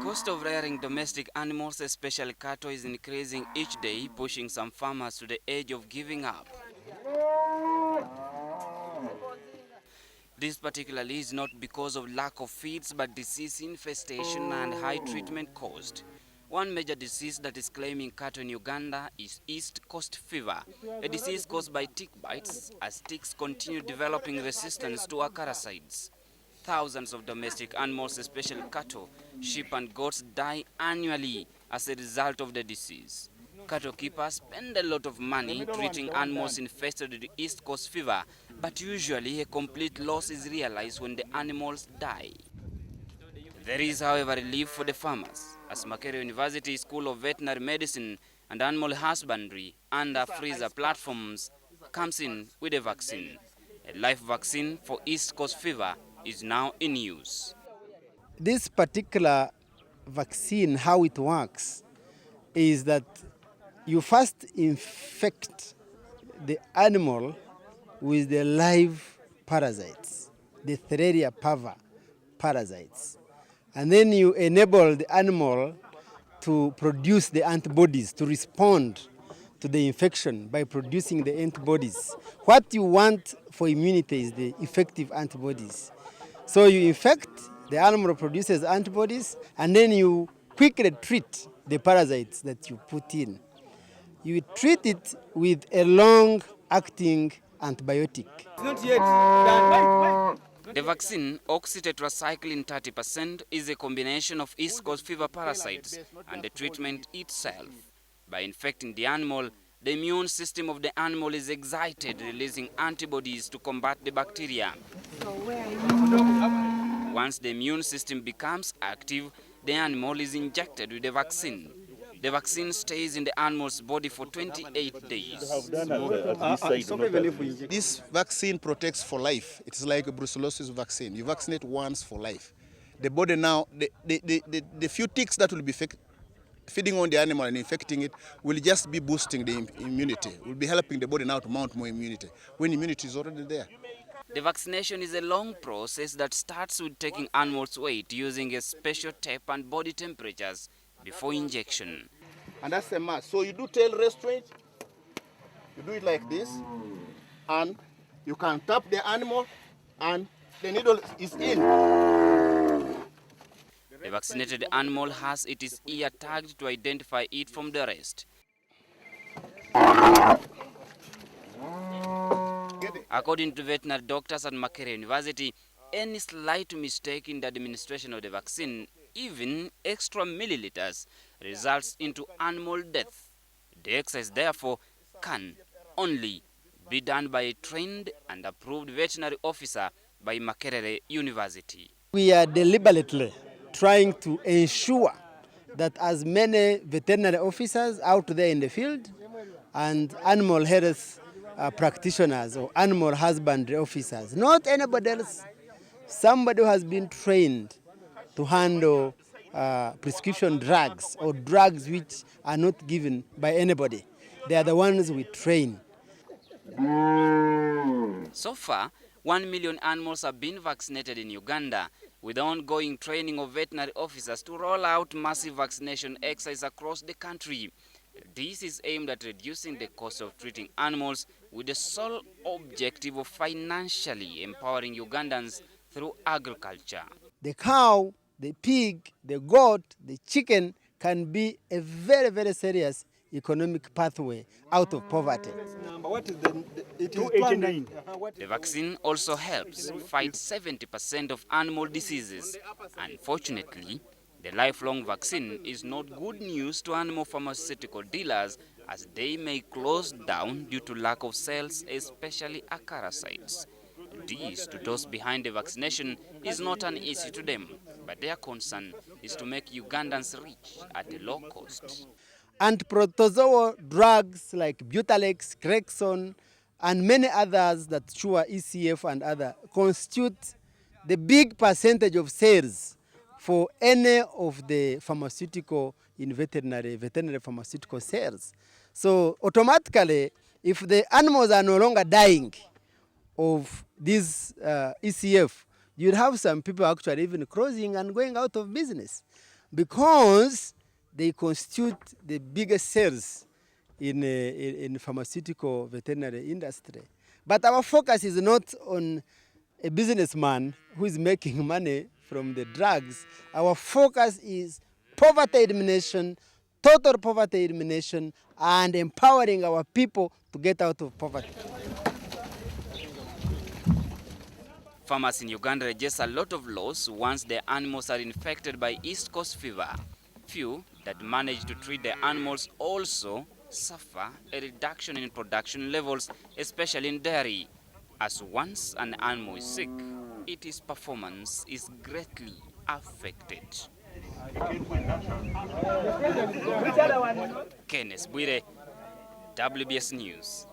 cost of rearing domestic animals, especially cattle, is increasing each day, pushing some farmers to the edge of giving up. This particularly is not because of lack of feeds, but disease infestation and high treatment cost. One major disease that is claiming cattle in Uganda is East Coast fever, a disease caused by tick bites as ticks continue developing resistance to acaricides. Thousands of domestic animals, especially cattle, sheep and goats, die annually as a result of the disease. Cattle keepers spend a lot of money treating animals infested with East Coast fever, but usually a complete loss is realized when the animals die. There is, however, relief for the farmers, as Makerere University School of Veterinary Medicine and Animal Husbandry and AFRISA platforms comes in with a vaccine. A live vaccine for East Coast fever is now in use. This particular vaccine, how it works, is that you first infect the animal with the live parasites, the Theridia parva parasites. And then you enable the animal to produce the antibodies, to respond to the infection by producing the antibodies. What you want for immunity is the effective antibodies. So you infect, the animal produces antibodies, and then you quickly treat the parasites that you put in. You treat it with a long-acting antibiotic. It's not yet done. The vaccine, oxytetracycline 30%, is a combination of East Coast fever parasites and the treatment itself. By infecting the animal, the immune system of the animal is excited, releasing antibodies to combat the bacteria. Once the immune system becomes active, the animal is injected with the vaccine. The vaccine stays in the animal's body for 28 days. This vaccine protects for life. It's like a brucellosis vaccine. You vaccinate once for life. The body now, the few ticks that will be feeding on the animal and infecting it will just be boosting the immunity. Will be helping the body now to mount more immunity when immunity is already there. The vaccination is a long process that starts with taking animals' weight using a special tape and body temperatures before injection. And that's a mask. So you do tail restraint, you do it like this, and you can tap the animal and the needle is in. The vaccinated animal has its ear tagged to identify it from the rest. According to veterinary doctors at Makerere University, any slight mistake in the administration of the vaccine, even extra milliliters, results into animal death. The exercise, therefore, can only be done by a trained and approved veterinary officer by Makerere University. We are deliberately trying to ensure that as many veterinary officers out there in the field and animal health practitioners or animal husbandry officers, not anybody else, somebody who has been trained to handle prescription drugs or drugs which are not given by anybody. They are the ones we train. So far, 1 million animals have been vaccinated in Uganda, with ongoing training of veterinary officers to roll out massive vaccination exercises across the country. This is aimed at reducing the cost of treating animals with the sole objective of financially empowering Ugandans through agriculture. The cow, the pig, the goat, the chicken can be a very, very serious economic pathway out of poverty. What is it is 289. The vaccine also helps fight 70% of animal diseases. Unfortunately, the lifelong vaccine is not good news to animal pharmaceutical dealers, as they may close down due to lack of sales, especially acaricides. This, to those behind the vaccination, is not an issue to them, but their concern is to make Ugandans rich at a low cost. And protozoal drugs like Butalex, Crexon, and many others that Chua, ECF, and other constitute the big percentage of sales for any of the pharmaceutical in veterinary pharmaceutical sales. So automatically, if the animals are no longer dying of this ECF, you'd have some people actually even closing and going out of business. because they constitute the biggest sales in pharmaceutical veterinary industry. But our focus is not on a businessman who is making money from the drugs. Our focus is poverty elimination, total poverty elimination, and empowering our people to get out of poverty. Farmers in Uganda register a lot of loss once their animals are infected by East Coast fever. Few that manage to treat their animals also suffer a reduction in production levels, especially in dairy, as once an animal is sick, its performance is greatly affected. Kenneth Bwire, WBS News.